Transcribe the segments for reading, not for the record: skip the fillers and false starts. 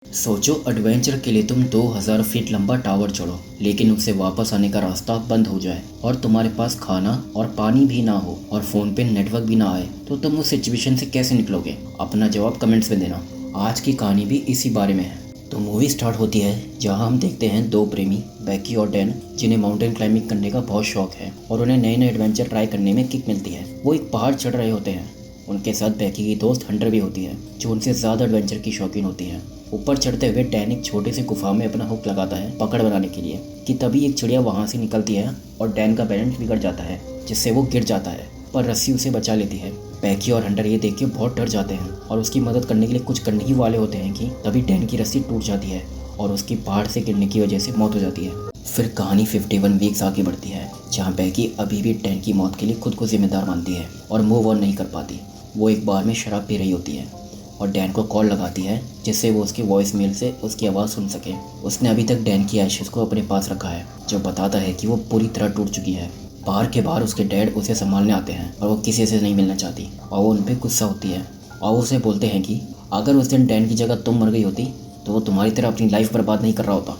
सोचो एडवेंचर के लिए तुम 2000 फीट लंबा टावर चढ़ो, लेकिन उससे वापस आने का रास्ता बंद हो जाए और तुम्हारे पास खाना और पानी भी ना हो और फ़ोन पे नेटवर्क भी ना आए, तो तुम उस सिचुएशन से कैसे निकलोगे? अपना जवाब कमेंट्स में देना। आज की कहानी भी इसी बारे में है। तो मूवी स्टार्ट होती है जहां हम देखते हैं दो प्रेमी बैकी और डैन, जिन्हें माउंटेन क्लाइंबिंग करने का बहुत शौक है और उन्हें नए नए एडवेंचर ट्राई करने में किक मिलती है। वो एक पहाड़ चढ़ रहे होते हैं। उनके साथ बैकी की दोस्त हंटर भी होती है, जो उनसे ज़्यादा एडवेंचर की शौकीन होती है। ऊपर चढ़ते हुए डैन एक छोटे से गुफा में अपना हुक लगाता है पकड़ बनाने के लिए कि तभी एक चिड़िया वहां से निकलती है और डैन का बैलेंस बिगड़ जाता है, जिससे वो गिर जाता है, पर रस्सी उसे बचा लेती है। बैकी और हंटर ये देख के बहुत डर जाते हैं और उसकी मदद करने के लिए कुछ करने ही वाले होते हैं कि तभी डैन की रस्सी टूट जाती है और उसकी पहाड़ से गिरने की वजह से मौत हो जाती है। फिर कहानी 51 वीक्स आगे बढ़ती है, जहाँ बैकी अभी भी डैन की मौत के लिए खुद को जिम्मेदार मानती है और मूव ऑन नहीं कर पाती। वो एक बार में शराब पी रही होती है और डैन को कॉल लगाती है, जिससे वो उसकी वॉइस मेल से उसकी आवाज़ सुन सके। उसने अभी तक डैन की एशेस को अपने पास रखा है, जो बताता है कि वो पूरी तरह टूट चुकी है। बाहर के बाहर उसके डैड उसे संभालने आते हैं और वो किसी से नहीं मिलना चाहती और वो उन पर गुस्सा होती है और वो उसे बोलते हैं कि अगर उस दिन डैन की जगह तुम मर गई होती तो वो तुम्हारी तरह अपनी लाइफ बर्बाद नहीं कर रहा होता।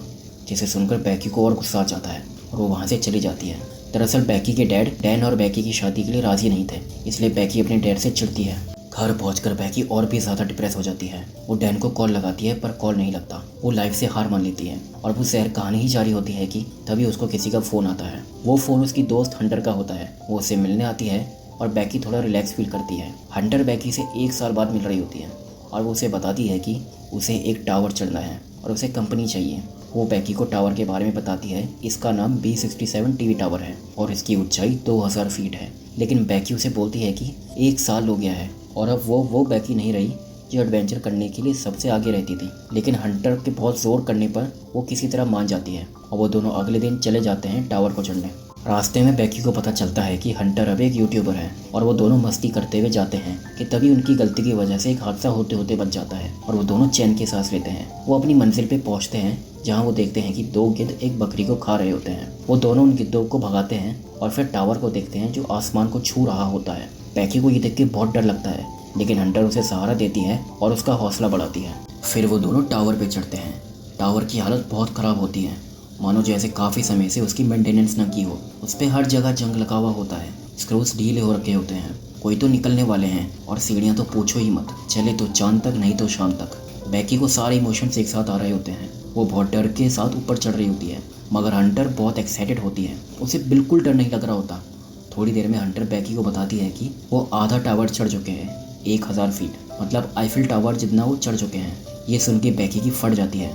जिसे सुनकर बैकी को और गुस्सा आ जाता है और वो वहाँ से चली जाती है। दरअसल बैकी के डैड डैन और बैकी की शादी के लिए राजी नहीं थे, इसलिए बैकी अपने डैड से चिढ़ती है। घर पहुंचकर बैकी और भी ज़्यादा डिप्रेस हो जाती है। वो डैन को कॉल लगाती है पर कॉल नहीं लगता। वो लाइफ से हार मान लेती है और वो शहर कहानी ही जारी होती है कि तभी उसको किसी का फ़ोन आता है। वो फ़ोन उसकी दोस्त हंटर का होता है। वो उसे मिलने आती है और बैकी थोड़ा रिलैक्स फील करती है। हंटर बैकी से 1 साल बाद मिल रही होती है और वो उसे बताती है कि उसे एक टावर चढ़ना है और उसे कंपनी चाहिए। वो बैकी को टावर के बारे में बताती है। इसका नाम B67 टीवी टावर है और इसकी ऊंचाई 2000 फीट है। लेकिन बैकी उसे बोलती है कि 1 साल हो गया है और अब वो बैकी नहीं रही जो एडवेंचर करने के लिए सबसे आगे रहती थी। लेकिन हंटर के बहुत ज़ोर करने पर वो किसी तरह मान जाती है और वो दोनों अगले दिन चले जाते हैं टावर को चढ़ने। रास्ते में बैकी को पता चलता है कि हंटर अब एक यूट्यूबर है और वो दोनों मस्ती करते हुए जाते हैं कि तभी उनकी गलती की वजह से एक हादसा होते होते बच जाता है और वो दोनों चैन की सांस लेते हैं। वो अपनी मंजिल पे पहुंचते हैं, जहां वो देखते हैं कि 2 गिद्ध एक बकरी को खा रहे होते हैं। वो दोनों उन गिद्धों को भगाते हैं और फिर टावर को देखते हैं जो आसमान को छू रहा होता है। बैकी को ये देख के बहुत डर लगता है, लेकिन हंटर उसे सहारा देती है और उसका हौसला बढ़ाती है। फिर वो दोनों टावर पे चढ़ते हैं। टावर की हालत बहुत ख़राब होती है, मानो जैसे काफ़ी समय से उसकी मेंटेनेंस न की हो। उस पर हर जगह जंग लगा हुआ होता है, स्क्रूज ढीले हो रखे होते हैं, कोई तो निकलने वाले हैं और सीढ़ियाँ तो पूछो ही मत, चले तो चांद तक नहीं तो शाम तक। बैकी को सारे इमोशंस एक साथ आ रहे होते हैं। वो बहुत डर के साथ ऊपर चढ़ रही होती है, मगर हंटर बहुत एक्साइटेड होती है। उसे बिल्कुल डर नहीं लग रहा होता। थोड़ी देर में हंटर बैकी को बताती है कि वो आधा टावर चढ़ चुके हैं, 1000 फीट, मतलब आईफिल टावर जितना वो चढ़ चुके हैं। ये सुन के बैकी की फट जाती है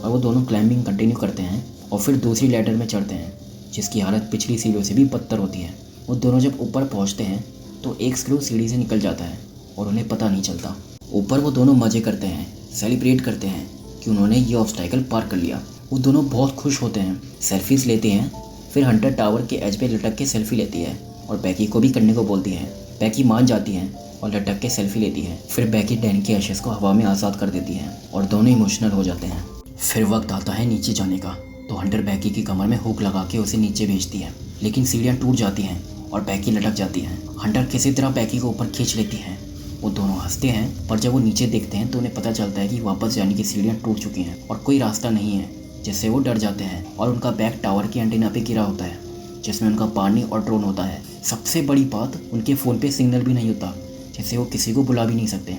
और वो दोनों क्लाइंबिंग कंटिन्यू करते हैं और फिर दूसरी लैडर में चढ़ते हैं, जिसकी हालत पिछली सीढ़ियों से भी बदतर होती है। वो दोनों जब ऊपर पहुंचते हैं तो एक स्क्रू सीढ़ी से निकल जाता है और उन्हें पता नहीं चलता। ऊपर वो दोनों मज़े करते हैं, सेलिब्रेट करते हैं कि उन्होंने ये ऑब्स्टैकल पार कर लिया। वो दोनों बहुत खुश होते हैं, सेल्फीज लेते हैं। फिर हंटर टावर के एज पे लटक के सेल्फी लेती है और बैकी को भी करने को बोलती है। बैकी मान जाती है और लटक के सेल्फी लेती है। फिर बैकी डैन के एशेस को हवा में आज़ाद कर देती है और दोनों इमोशनल हो जाते हैं। फिर वक्त आता है नीचे जाने का, तो हंटर बैकी की कमर में हुक लगा के उसे नीचे भेजती है, लेकिन सीढ़ियाँ टूट जाती हैं और बैकी लटक जाती है। हंटर किसी तरह बैकी को ऊपर खींच लेती है। वो दोनों हंसते हैं, पर जब वो नीचे देखते हैं तो उन्हें पता चलता है कि वापस जाने की सीढ़ियाँ टूट चुकी हैं और कोई रास्ता नहीं है, जिससे वो डर जाते हैं और उनका बैग टावर की एंटीना पे गिरा होता है, जिसमें उनका पानी और ड्रोन होता है। सबसे बड़ी बात, उनके फ़ोन पे सिग्नल भी नहीं होता, जिससे वो किसी को बुला भी नहीं सकते।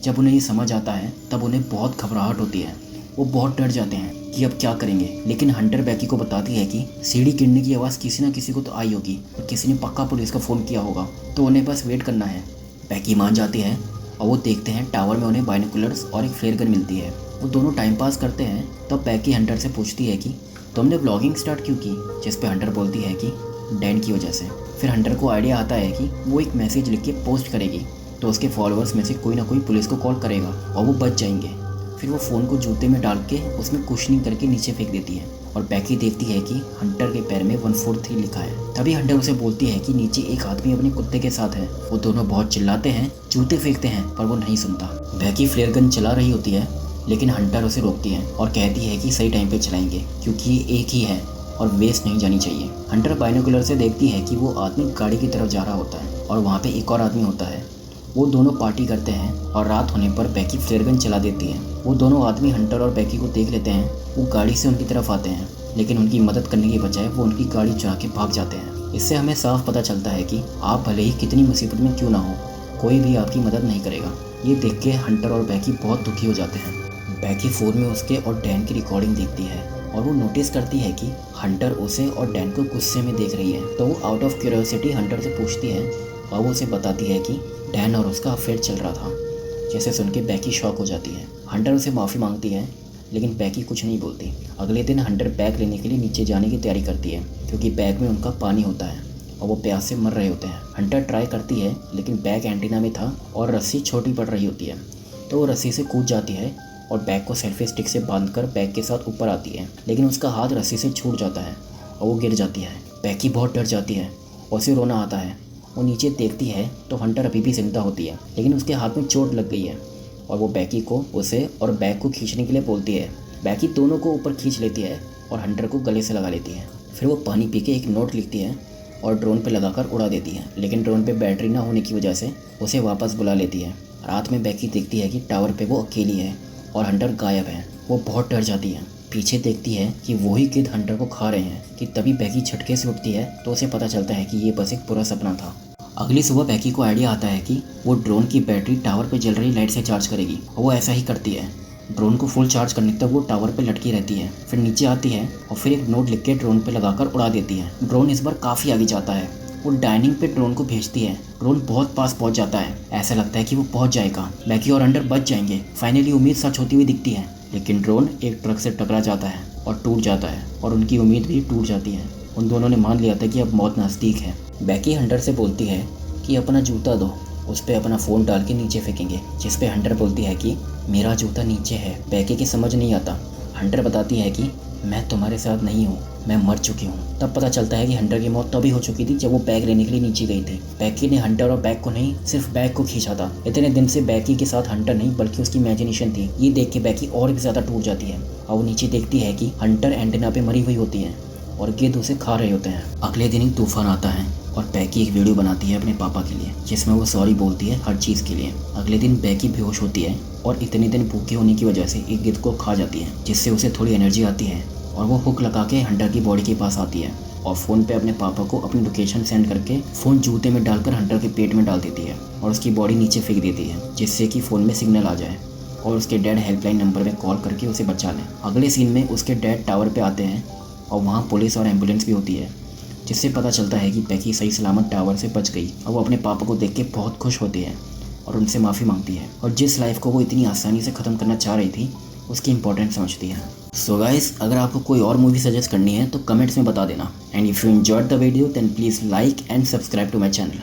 जब उन्हें ये समझ आता है तब उन्हें बहुत घबराहट होती है। वो बहुत डर जाते हैं कि अब क्या करेंगे, लेकिन हंटर बैकी को बताती है कि सीढ़ी गिरने की आवाज़ किसी न किसी को तो आई होगी और किसी ने पक्का पुलिस का फ़ोन किया होगा, तो उन्हें बस वेट करना है। बैकी मान जाती है और वो देखते हैं टावर में उन्हें बाइनोकुलर्स और एक फ्लेयर गन मिलती है। वो दोनों टाइम पास करते हैं, तब बैकी हंटर से पूछती है कि तुमने ब्लॉगिंग स्टार्ट क्यों की, जिस पे हंटर बोलती है कि डैन की वजह से। फिर हंटर को आइडिया आता है कि वो एक मैसेज लिख के पोस्ट करेगी तो उसके फॉलोअर्स में से कोई ना कोई पुलिस को कॉल करेगा और वो बच जाएंगे। फिर वो फ़ोन को जूते में डाल के उसमें कुशनिंग करके नीचे फेंक देती है और बैकी देखती है कि हंटर के पैर में 143 लिखा है। तभी हंटर उसे बोलती है कि नीचे एक आदमी अपने कुत्ते के साथ है। वो दोनों बहुत चिल्लाते हैं, जूते फेंकते हैं, पर वो नहीं सुनता। बैकी फ्लेयर गन चला रही होती है, लेकिन हंटर उसे रोकती है और कहती है कि सही टाइम पे चलाएंगे क्योंकि ये एक ही है और वेस्ट नहीं जानी चाहिए। हंटर बाइनोकुलर से देखती है कि वो आदमी गाड़ी की तरफ जा रहा होता है और वहाँ पे एक और आदमी होता है। वो दोनों पार्टी करते हैं और रात होने पर बैकी फ्लेयर गन चला देती है वो दोनों आदमी हंटर और बैकी को देख लेते हैं। वो गाड़ी से उनकी तरफ आते हैं, लेकिन उनकी मदद करने की बजाय वो उनकी गाड़ी चुरा के भाग जाते हैं। इससे हमें साफ पता चलता है कि आप भले ही कितनी मुसीबत में क्यों ना हो, कोई भी आपकी मदद नहीं करेगा। ये देख के हंटर और बैकी बहुत दुखी हो जाते हैं। बैकी फ़ोन में उसके और डैन की रिकॉर्डिंग देखती है और वो नोटिस करती है कि हंटर उसे और डैन को गुस्से में देख रही है। तो वो आउट ऑफ क्यूरियोसिटी हंटर से पूछती है और वो उसे बताती है कि डैन और उसका अफेयर चल रहा था। जैसे सुन के बैकी शॉक हो जाती है। हंटर उसे माफ़ी मांगती है, लेकिन बैकी कुछ नहीं बोलती। अगले दिन हंटर बैग लेने के लिए नीचे जाने की तैयारी करती है, क्योंकि बैग में उनका पानी होता है और वो प्यास से मर रहे होते हैं। हंटर ट्राई करती है, लेकिन बैग एंटीना में था और रस्सी छोटी पड़ रही होती है। तो वो रस्सी से कूद जाती है और बैग को सेल्फी स्टिक से बांधकर बैग के साथ ऊपर आती है, लेकिन उसका हाथ रस्सी से छूट जाता है और वो गिर जाती है। बैकी बहुत डर जाती है और उसे रोना आता है। वो नीचे देखती है तो हंटर अभी भी जिंदा होती है, लेकिन उसके हाथ में चोट लग गई है और वो बैकी को उसे और बैग को खींचने के लिए बोलती है। बैकी दोनों को ऊपर खींच लेती है और हंटर को गले से लगा लेती है। फिर वो पानी पी के एक नोट लिखती है और ड्रोन पे लगाकर उड़ा देती है, लेकिन ड्रोन पे बैटरी ना होने की वजह से उसे वापस बुला लेती है। रात में बैकी देखती है कि टावर पे वो अकेली है और हंटर गायब है। वो बहुत डर जाती है। पीछे देखती है कि वही गिद्ध हंटर को खा रहे हैं कि तभी बैकी झटके से उठती है तो उसे पता चलता है कि ये बस एक बुरा सपना था। अगली सुबह बैकी को आइडिया आता है कि वो ड्रोन की बैटरी टावर पे जल रही लाइट से चार्ज करेगी और वो ऐसा ही करती है। ड्रोन को फुल चार्ज करने तक वो टावर पे लटकी रहती है। फिर नीचे आती है और फिर एक नोट लिख के ड्रोन पे लगाकर उड़ा देती है। ड्रोन इस बार काफ़ी आगे जाता है। वो डाइनिंग पे ड्रोन को भेजती है। ड्रोन बहुत पास पहुंच जाता है। ऐसा लगता है कि वो पहुंच जाएगा, बैकी और हंटर बच जाएंगे। फाइनली उम्मीद सच होती हुई दिखती है, लेकिन ड्रोन एक ट्रक से टकरा जाता है और टूट जाता है और उनकी उम्मीद भी टूट जाती है। उन दोनों ने मान लिया था कि अब मौत नज़दीक है। बैकी हंटर से बोलती है कि अपना जूता दो, उस पर अपना फ़ोन डाल के नीचे फेंकेंगे। जिस पे हंटर बोलती है कि मेरा जूता नीचे है। बैकी की समझ नहीं आता। हंटर बताती है कि मैं तुम्हारे साथ नहीं हूँ, मैं मर चुकी हूँ। तब पता चलता है कि हंटर की मौत तभी हो चुकी थी जब वो बैग लेने के लिए नीचे गई थी। बैकी ने हंटर और बैग को नहीं, सिर्फ बैग को खींचा था। इतने दिन से बैकी के साथ हंटर नहीं बल्कि उसकी इमेजिनेशन थी। ये देख के बैकी और भी ज़्यादा टूट जाती है और वो नीचे देखती है कि हंटर एंटेना पे मरी हुई होती है और गिद्ध उसे खा रहे होते हैं। अगले दिन ही तूफान आता है और बैकी एक वीडियो बनाती है अपने पापा के लिए, जिसमें वो सॉरी बोलती है हर चीज़ के लिए। अगले दिन बैकी बेहोश होती है और इतने दिन भूखे होने की वजह से एक गिद्ध को खा जाती है, जिससे उसे थोड़ी एनर्जी आती है और वो हुक लगा के हंटर की बॉडी के पास आती है और फ़ोन पे अपने पापा को अपनी लोकेशन सेंड करके फ़ोन जूते में डालकर हंटर के पेट में डाल देती है और उसकी बॉडी नीचे फेंक देती है, जिससे कि फ़ोन में सिग्नल आ जाए और उसके डैड हेल्पलाइन नंबर में कॉल करके उसे बचा लें। अगले सीन में उसके डैड टावर पे आते हैं और वहाँ पुलिस और एम्बुलेंस भी होती है, जिससे पता चलता है कि बैकी सही सलामत टावर से बच गई। और वो अपने पापा को देख के बहुत खुश होती है और उनसे माफ़ी मांगती है और जिस लाइफ को वो इतनी आसानी से ख़त्म करना चाह रही थी उसकी इंपॉर्टेंस समझती है। सो गाइस, अगर आपको कोई और मूवी सजेस्ट करनी है तो कमेंट्स में बता देना। And if you enjoyed the video then please like and subscribe to my channel.